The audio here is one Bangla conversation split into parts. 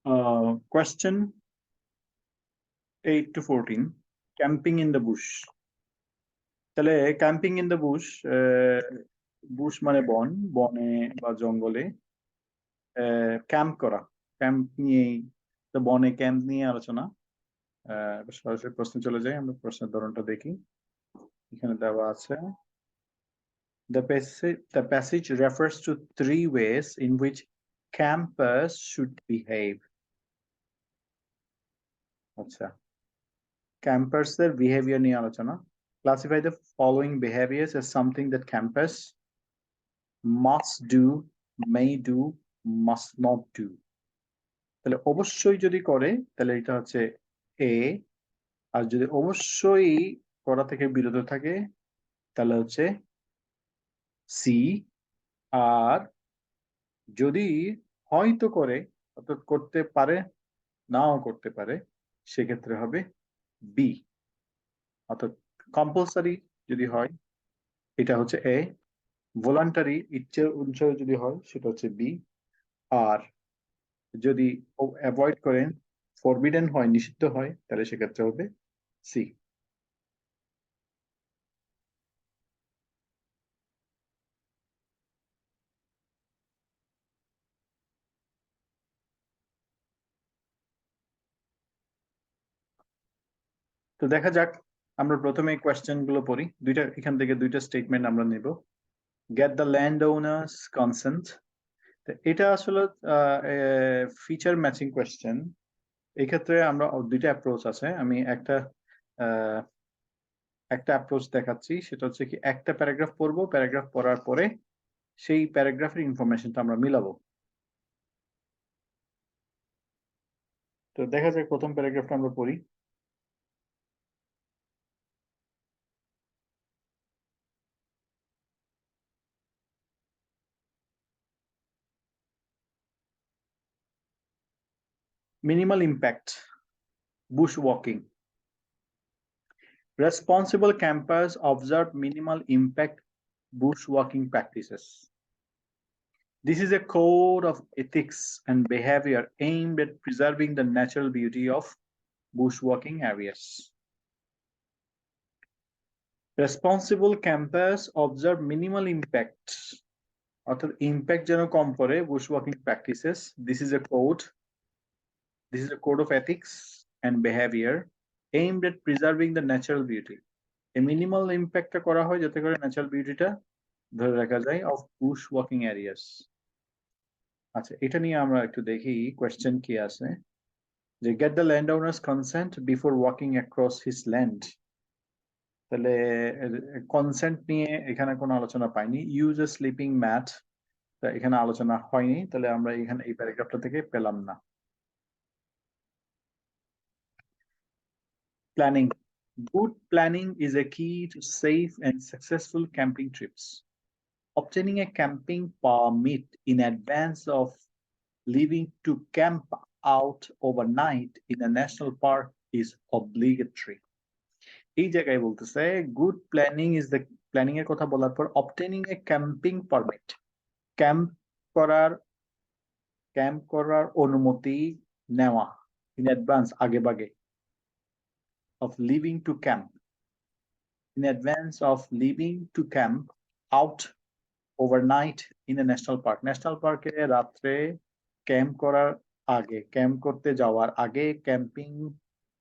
Question 8 to 14. Camping in the bush. তাহলে camping in the Bush, Bush মানে বন, বনে বা জঙ্গলে ক্যাম্প করা, ক্যাম্প নিয়েই, তো বনে ক্যাম্প নিয়ে আলোচনা। সরাসরি প্রশ্ন চলে যায়, আমরা প্রশ্নের ধরনটা দেখি। এখানে দেওয়া আছে, the passage refers to 3 ways in which campers should behave. আচ্ছা, ক্যাম্পার্সের বিহেভিয়ার নিয়ে আলোচনা। Classify the following behaviors as something that campers must do, may do, must not do. তাহলে অবশ্যই যদি করে তাহলে এটা হচ্ছে এ, আর যদি অবশ্যই করা থেকে বিরত থাকে তাহলে হচ্ছে সি, আর যদি হয়তো করে অর্থাৎ করতে পারে নাও করতে পারে সেক্ষেত্রে হবে বি, অর্থাৎ কম্পালসারি যদি হয় এটা হচ্ছে এ, ভলান্টারি ইচ্ছার অনুসারে যদি হয় সেটা হচ্ছে বি, আর যদি অ্যাভয়েড করেন ফরবিডেন হয় নিষিদ্ধ হয় তাহলে সেক্ষেত্রে হবে সি। তো দেখা যাক, আমরা প্রথমে কোয়েশ্চেন গুলো পড়ি। এখান থেকে দুইটা স্টেটমেন্ট আমরা নেব। Get the land owners consent, এটা আসলে ফিচার ম্যাচিং কোয়েশ্চেন। এই ক্ষেত্রে আমরা দুইটা অ্যাপ্রোচ আছে, আমি একটা অ্যাপ্রোচ দেখাচ্ছি, সেটা হচ্ছে কি একটা প্যারাগ্রাফ পড়বো, প্যারাগ্রাফ পড়ার পরে সেই প্যারাগ্রাফের ইনফরমেশনটা আমরা মিলাবো। তো দেখা যাক প্রথম প্যারাগ্রাফটা আমরা পড়ি। Minimal impact bushwalking. Responsible campers observe minimal impact bushwalking practices. This is a code of ethics and behavior aimed at preserving the natural beauty of bushwalking areas. Responsible campers observe minimal impact, অর্থাৎ ইম্প্যাক্ট যেন কম পড়ে bushwalking practices. This is a code of ethics and behavior aimed at preserving the natural beauty. A minimal impact করা হয় যাতে করে ন্যাচারাল বিউটিটা ধরে রাখা যায় of bushwalking areas. আচ্ছা, এটা নিয়ে আমরা একটু দেখি কোয়েশ্চেন কি আছে, যে get the landowner's consent before walking across his land. তাহলে কনসেন্ট নিয়ে এখানে কোনো আলোচনা পাইনি। ইউজ এ স্লিপিং ম্যাট, এখানে আলোচনা হয়নি, তাহলে আমরা এখানে এই প্যারাগ্রাফটা থেকে পেলাম না। Planning, good planning is a key to safe and successful camping trips. Obtaining a camping permit in advance of leaving to camp out overnight in a national park is obligatory. এই জায়গায় বলতেছে good planning is the, planning এর কথা বলার পর অবটেনিং এ ক্যাম্পিং পারমিট, ক্যাম্প করার অনুমতি নেওয়া ইন অ্যাডভান্স, আগে ভাগে, of living two camp, in advance of living to camp out overnight in a national park. National পার্কে রাত্রে ক্যাম্প করার আগে, ক্যাম্প করতে যাওয়ার আগে ক্যাম্পিং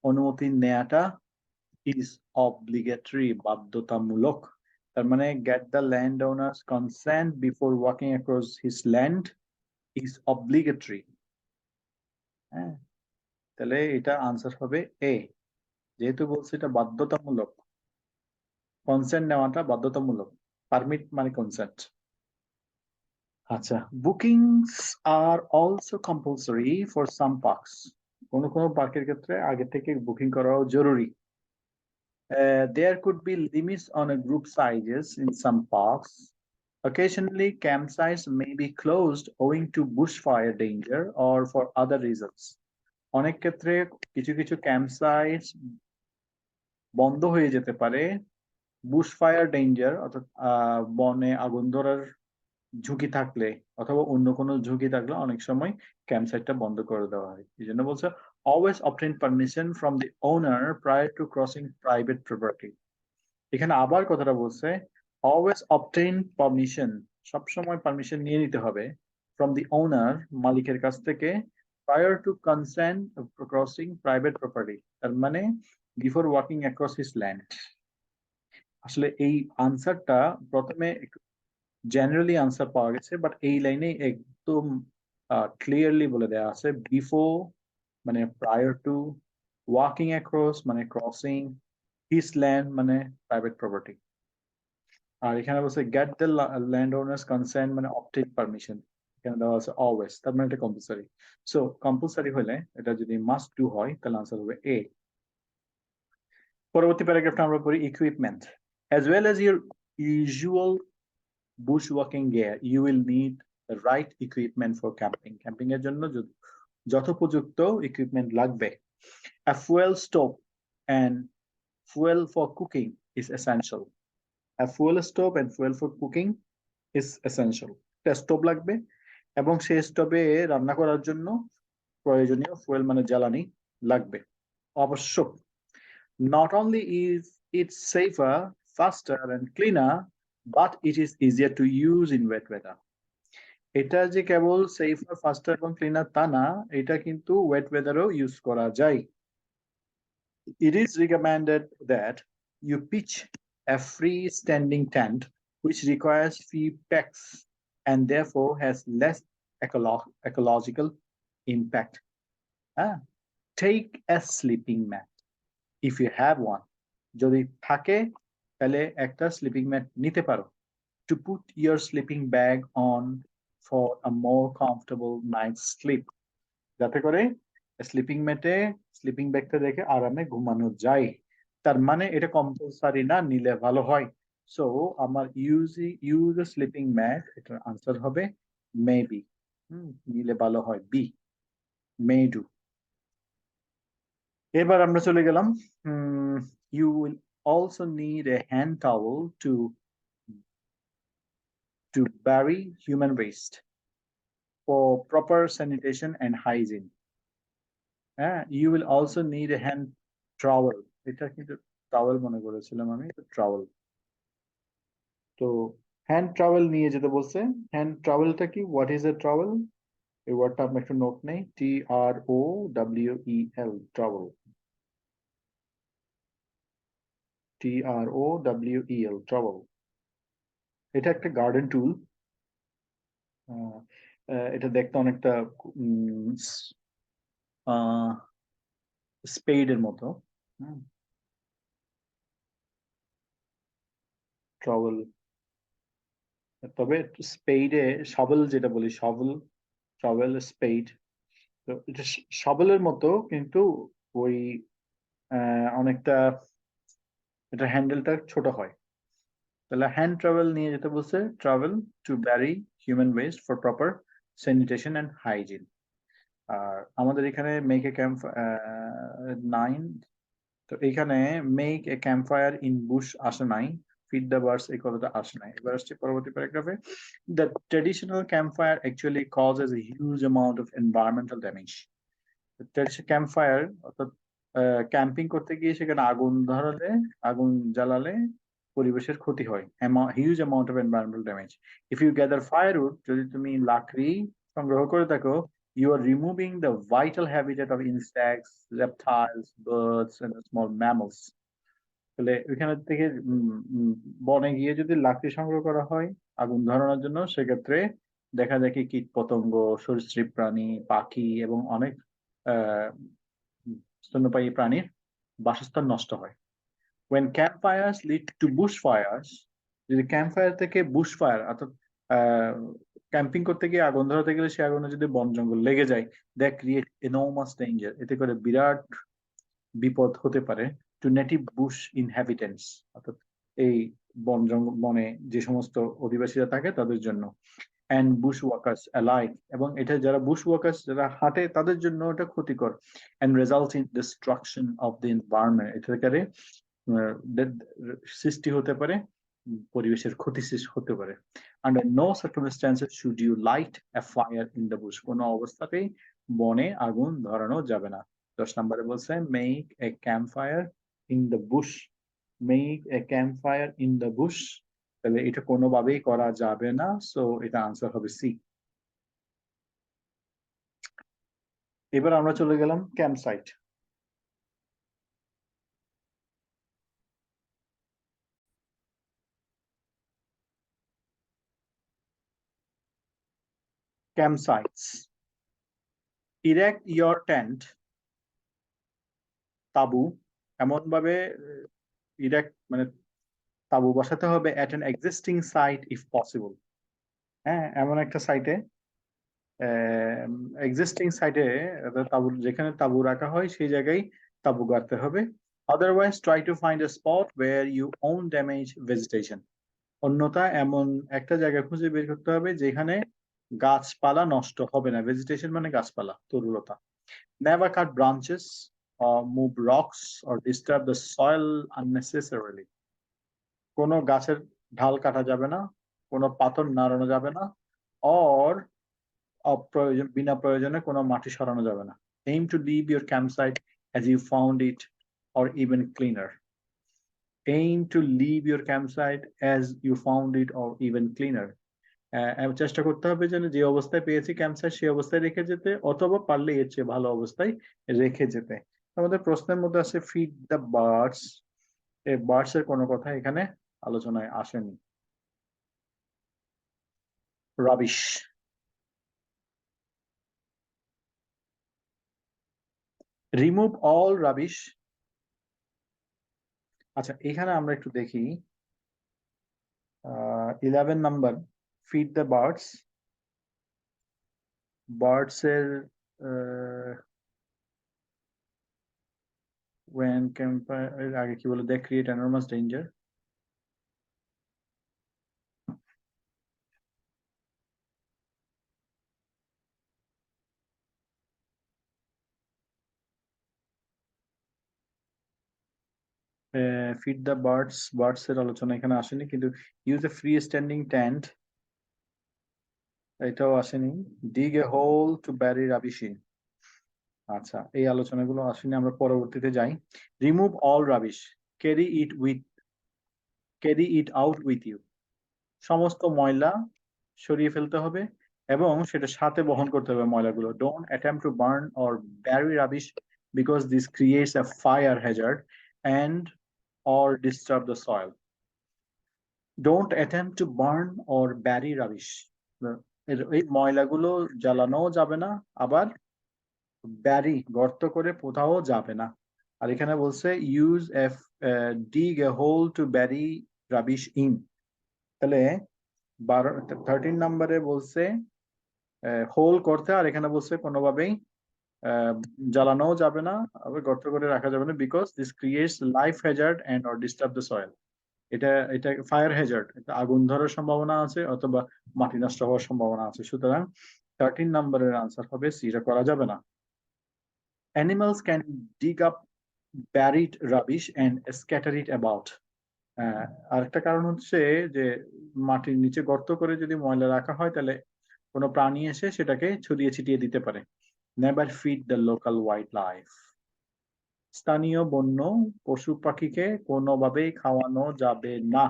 অনুমতি নেওয়াটা is obligatory, বাধ্যতামূলক। তার মানে get the landowner's consent before walking across his land is obligatory. হ্যাঁ, তাহলে এটা আনসার হবে এ, যেহেতু বলছে এটা বাধ্যতামূলক, কনসেন্ট নেওয়াটা বাধ্যতামূলক, পারমিট মানে কনসেন্ট। আচ্ছা, bookings are also compulsory for some parks, কোনো কোনো পার্কের ক্ষেত্রে আগে থেকে বুকিং করাও জরুরি। There could be limits on a group sizes in some parks. Occasionally, campsites may be closed owing to bushfire danger or for other reasons. অনেক ক্ষেত্রে কিছু কিছু ক্যাম্পসাইটস বন্ধ হয়ে যেতে পারে বুশফায়ার ডেঞ্জার, অর্থাৎ বনে আগুন ধরার ঝুঁকি থাকলে অথবা অন্য কোনো ঝুঁকি থাকলে অনেক সময় ক্যাম্প সাইটটা বন্ধ করে দেওয়া হয়। এই জন্য বলছে always obtain permission from the owner prior to crossing private property. এখানে আবার কথাটা বলছে always obtain permission, সবসময় পারমিশন নিয়ে নিতে হবে from the owner, মালিকের কাছ থেকে, prior to consent of crossing private property, তার মানে before walking across his land. আসলে এই আনসারটা প্রথমে জেনারেলি আনসার পাওয়া গেছে, বাট এই লাইনে একদম ক্লিয়ারলি বলে দেওয়া আছে বিফোর মানে প্রায়র টু, ওয়াকিং অ্যাক্রস মানে ক্রসিং, হিজ ল্যান্ড মানে প্রাইভেট প্রপার্টি। আর এখানে বলছে get the land owners consent মানে অবটেন পারমিশন, এখানে দেওয়া আছে অলওয়েজ, তার মানে এটা কম্পালসারি। সো কম্পালসারি হলে এটা যদি মাস্ট ডু হয় তাহলে আনসার হবে এ। পরবর্তী প্যারাগ্রাফটা আমরা পড়ি equipment. As well as your usual bushwalking gear, you will need the right equipment for camping. Camping এর জন্য যথোপযুক্ত equipment লাগবে। A fuel stove and fuel for cooking is essential. A fuel stove and fuel for cooking is essential. একটা স্টোভ লাগবে এবং সেই স্টোভে রান্না করার জন্য প্রয়োজনীয় ফুয়েল মানে জ্বালানি লাগবে আবশ্যক। Not only is it safer, faster and cleaner, but it is easier to use in wet weather. এটা যে কেবল safer, faster এবং cleaner তা না, এটা কিন্তু wet weather ও ইউজ করা যায়। It is recommended that you pitch a freestanding tent which requires few packs and therefore has less ecological impact. Take a sleeping mat if you have one. যদি থাকে তাহলে একটা স্লিপিং ম্যাট নিতে পারো। To put your sleeping bag on for a more comfortable night's sleep, যাতে করে স্লিপিং ম্যাটে স্লিপিং ব্যাগটা রেখে আরামে ঘুমানো যায়। তার মানে এটা কম্পালসারি না, নিলে ভালো হয়। সো আমার ইউজ স্লিপিং ম্যাট, এটার আনসার হবে মেবি, নিলে ভালো হয় বি, মে ডু। এবার আমরা চলে গেলাম you will also need a hand towel to bury human waste for proper sanitation and hygiene. You will also need a hand trowel. এটা কিন্তু ট্রাওয়েল মনে করেছিলাম আমি, ট্রাওয়েল। তো হ্যান্ড ট্রাওয়েল নিয়ে যেতে বলছে। হ্যান্ড ট্রাওয়েলটা কি, হোয়াট ইজ এ ট্রাওয়েল, এই ওয়ার্ডটা আমরা একটু নোট নেই। TROWEL, ট্রাওয়েল, TROWEL, ট্রাওয়েল। এটা একটা গার্ডেন টুল। এটা দেখতে অনেকটা স্পেডের মতো। ট্রাওয়েল, তবে স্পেডে শাবল যেটা বলি, শাবল, ট্রাওয়েল, স্পেড, তো এটা শাবলের মতো কিন্তু ওই অনেকটা এটা হ্যান্ডেলটা ছোট হয়। তাহলে হ্যান্ড ট্রাভেল নিয়ে যেতে বলছে, travel to bury human waste for proper sanitation and hygiene. আর আমাদের এখানে মেক এ ক্যাম্প 9, তো এখানে make a camp fire in bush আসে নাই, ফিড দ্য বার্ডস এই কথাটা আসে নাই। এবার আসছে পরবর্তী প্যারাগ্রাফে, the traditional camp fire actually causes a huge amount of environmental damage. Camp fire অর্থাৎ ক্যাম্পিং করতে গিয়ে সেখানে আগুন ধরালে, আগুন জ্বালালে পরিবেশের ক্ষতি হয়, huge amount of environmental damage. If you gather firewood, যদি তুমি লাকড়ি সংগ্রহ করে থাকো, you are removing the vital habitat of insects, reptiles, birds and small mammals. তাহলে ওইখানে থেকে বনে গিয়ে যদি লাকড়ি সংগ্রহ করা হয় আগুন ধরানোর জন্য, সেক্ষেত্রে দেখা যায় কি কীট পতঙ্গ, সরীসৃপ প্রাণী, পাখি এবং অনেক স্তন্যপায়ী প্রাণীর বাসস্থান নষ্ট হয়। When campfires lead to bushfires, যদি ক্যাম্পফায়ার থেকে বুশফায়ার অর্থাৎ ক্যাম্পিং করতে গিয়ে আগুন ধরাতে গেলে সে আগুনে যদি বন জঙ্গল লেগে যায়, দ্যাট ক্রিয়েট এনর্মাস ডেঞ্জার, এতে করে বিরাট বিপদ হতে পারে টু নেটিভ বুশ ইনহ্যাবিটেন্টস, অর্থাৎ এই বন জঙ্গল বনে যে সমস্ত অধিবাসীরা থাকে তাদের জন্য, and bushwalkers alike, এবং এটা যারা bushwalkers যারা হাঁটে তাদের জন্য এটা ক্ষতিকর, and results in destruction of the environment, এটা করে সৃষ্টি হতে পারে পরিবেশের ক্ষতি হতে পারে। Under no circumstances should you light a fire in the bush. কোনো অবস্থাতেই বনে আগুন ধরানো যাবে না। 10 নম্বরে বলছে make a campfire in the bush. Make a campfire in the bush. তাহলে এটা কোনোভাবেই করা যাবে না, সো এটা আনসার হবে সি। এবার আমরা চলে গেলাম camp site. Campsites. Erect your tent. তাবু এমন ভাবে ইরেক্ট মানে তাবু বসাতে হবে at an existing site if possible. হ্যাঁ, এমন একটা সাইটে, এক্সিস্টিং সাইটে তাবু, যেখানে তাবু রাখা হয় সেই জায়গায় তাবু গাড়তে হবে। Otherwise try to find a spot where you won't damage vegetation. অন্যথা এমন একটা জায়গা খুঁজে বের করতে হবে যেখানে গাছপালা নষ্ট হবে না। ভেজিটেশন মানে গাছপালা, তরুলতা। Never cut branches or move rocks or disturb the soil unnecessarily. কোনো গাছের ঢাল কাটা যাবে না, কোনো পাথর নাড়ানো যাবে না, or অপ্রয়োজন বিনা প্রয়োজনে কোনো মাটি সরানো যাবে না। Aim to leave your campsite as you found it or even cleaner. Aim to leave your campsite as you found it or even cleaner. চেষ্টা করতে হবে যেন যে অবস্থায় পেয়েছি ক্যাম্পসাইট সেই অবস্থায় রেখে যেতে, অথবা পারলে এর চেয়ে ভালো অবস্থায় রেখে যেতে। আমাদের প্রশ্নের মধ্যে আছে ফিড দ্য বার্ডস। এই বার্ডস এর কোনো কথা এখানে আলোচনায় আসেনি। রাবিশ। Remove all rubbish. আচ্ছা, এখানে আমরা একটু দেখি 11 number feed the birds. Birds এর when campfire আগে কি বলে, they create enormous danger. Feed the birds, birds এর আলোচনা এখানে আসেনি, কিন্তু use a free standing tent এটাও আসেনি। Dig a hole to bury rubbish in. আচ্ছা, এই আলোচনাগুলো আসেনি, আমরা পরবর্তীতে যাই। Remove all rubbish, carry it out with you. সমস্ত ময়লা সরিয়ে ফেলতে হবে এবং সেটা সাথে বহন করতে হবে ময়লাগুলো। Don't attempt to burn or Barry rubbish because this creates a fire Hazard and or disturb the soil. Don't attempt to burn or bury rubbish. এই ময়লাগুলো জ্বালানো যাবে না, আবার ব্যারি গর্ত করে পোঁতাও যাবে না। আর এখানে বলছে use dig a hole to bury rubbish in। তাহলে 13 নম্বরে বলছে হোল করতে, আর এখানে বলছে কোনোভাবেই জ্বালানো যাবে না, আবার গর্ত করে রাখা যাবে না, because this creates life hazard and or disturb the soil. এটা ফায়ার হ্যাজার্ড, এটা আগুন ধরার সম্ভাবনা আছে অথবা মাটি নষ্ট হওয়ার সম্ভাবনা আছে। সুতরাং 13 নম্বরের আনসার হবে সি, এটা করা যাবে না। Animals can dig up buried rubbish and scatter it about. আরেকটা কারণ হচ্ছে যে মাটির নিচে গর্ত করে যদি ময়লা রাখা হয় তাহলে কোনো প্রাণী এসে সেটাকে ছড়িয়ে ছিটিয়ে দিতে পারে। Never feed the local wild life. স্থানীয় বন্য পশু পাখিকে কোনোভাবেই খাওয়ানো যাবে না।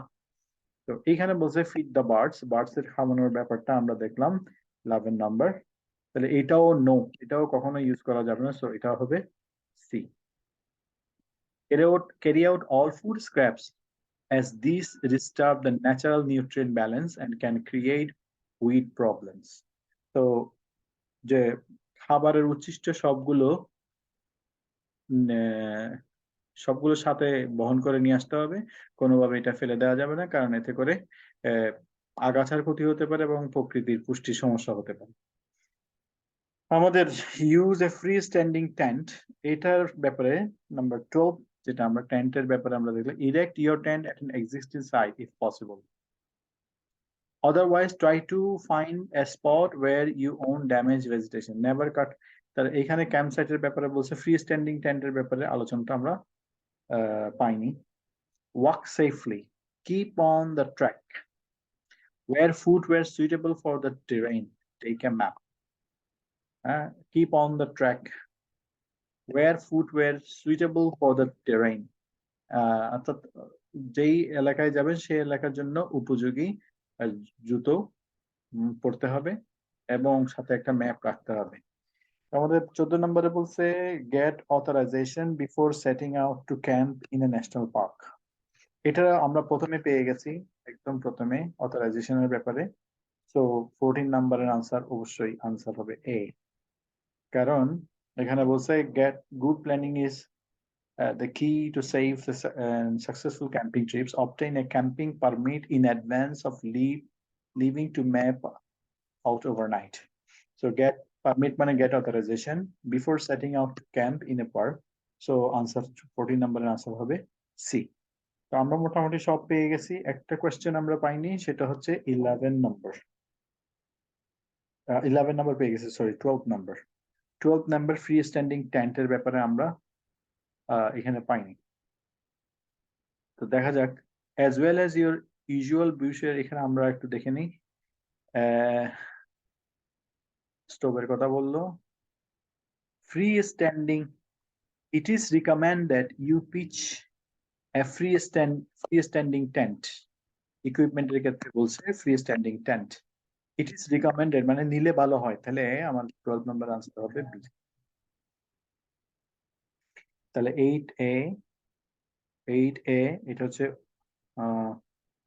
তো এখানে বলছে ফিড দ্য বার্ডস, বার্ডস এর খাওয়ানোর ব্যাপারটা আমরা দেখলাম 11 নাম্বার। তাহলে এটাও নো, এটাও কখনো ইউজ করা যাবে না, সো এটা হবে C. Carry out all food scraps as these disturb the natural nutrient balance and can create weed problems. তো যে খাবারের উচ্ছিষ্ট সবগুলো সাথে বহন করে নিয়ে আসতে হবে, কোনোভাবে এটা ফেলে দেওয়া যাবে না, কারণ এতে করে আগাছার ক্ষতি হতে পারে এবং প্রকৃতির পুষ্টির সমস্যা হতে পারে। আমাদের ইউজ এ ফ্রি স্ট্যান্ডিং ট্যান্ট, এটার ব্যাপারে নাম্বার 12, যেটা আমরা ট্যান্টের ব্যাপারে আমরা দেখলাম। Erect your tent at an existing site if possible, otherwise try to find a spot where you won't damage vegetation. Never cut। তার এখানে ক্যাম্প সাইটের ব্যাপারে বলছে, ফ্রি স্ট্যান্ডিং ট্যান্টের ব্যাপারে আলোচনাটা আমরা পাইনি। Walk safely, keep on the track. Wear footwear suitable for the terrain. Take a map. Keep on the track. Wear footwear suitable for the terrain. অর্থাৎ যেই এলাকায় যাবেন সেই এলাকার জন্য উপযোগী জুতো পরতে হবে এবং সাথে একটা ম্যাপ রাখতে হবে। আমাদের 14 নম্বরে বলছে get authorization before setting out to camp in a national park. এটা আমরা প্রথমে পেয়ে গেছি, একদম প্রথমে অথরাইজেশনের ব্যাপারে। সো 14 নম্বরের আনসার অবশ্যই আনসার হবে এ, কারণ এখানে বলছে get good planning is the key to save the successful camping trips. Obtain a camping permit in advance of leaving to map out overnight. So get permit মানে get authorization before setting out to camp in a park. So answer 14 নম্বরের আনসার হবে সি। তো আমরা মোটামুটি সব পেয়ে গেছি, একটা কোয়েশ্চেন আমরা পাইনি, সেটা হচ্ছে 11 নম্বর। 11 নম্বর পেয়ে গেছি, সরি 12 নম্বর। 12 নম্বর ফ্রি স্ট্যান্ডিং টেন্টের ব্যাপারে আমরা এখানে পাইনি। তো দেখা যাক, as well as your usual bushware, এখানে আমরা একটু দেখে নিই। স্টোভের কথা বললো, free standing, it is recommended you pitch a freestanding tent. ইকুইপমেন্টের ক্ষেত্রে বলছে free standing tent. It is recommended মানে নিলে ভালো হয়, তাহলে আমার 12 নম্বর আনসার হবে বি। তাহলে 8A এটা হচ্ছে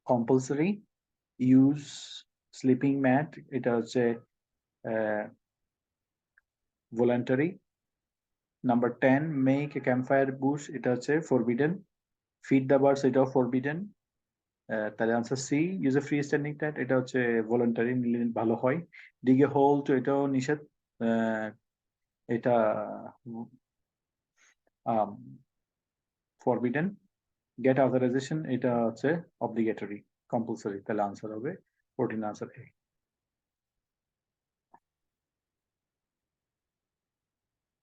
কম্পালসরি। ইউজ স্লিপিং ম্যাট, এটা হচ্ছে voluntary. Number 10 make a campfire bush, এটা হচ্ছে ফরবিডেন। ফিড দ্য বার্ডস, এটাও ফরবিডেন। তাহলে answer C, use a free standing tent, এটা হচ্ছে ভলান্টারি, নিলে ভালো হয়। ডিগ এ হোল, তো এটাও নিষেধ, এটা ফরবিডেন। গেট অথরাইজেশন, এটা হচ্ছে অব্লিগেটরি, কম্পালসরি, তাহলে আনসার হবে 14 আনসার এ।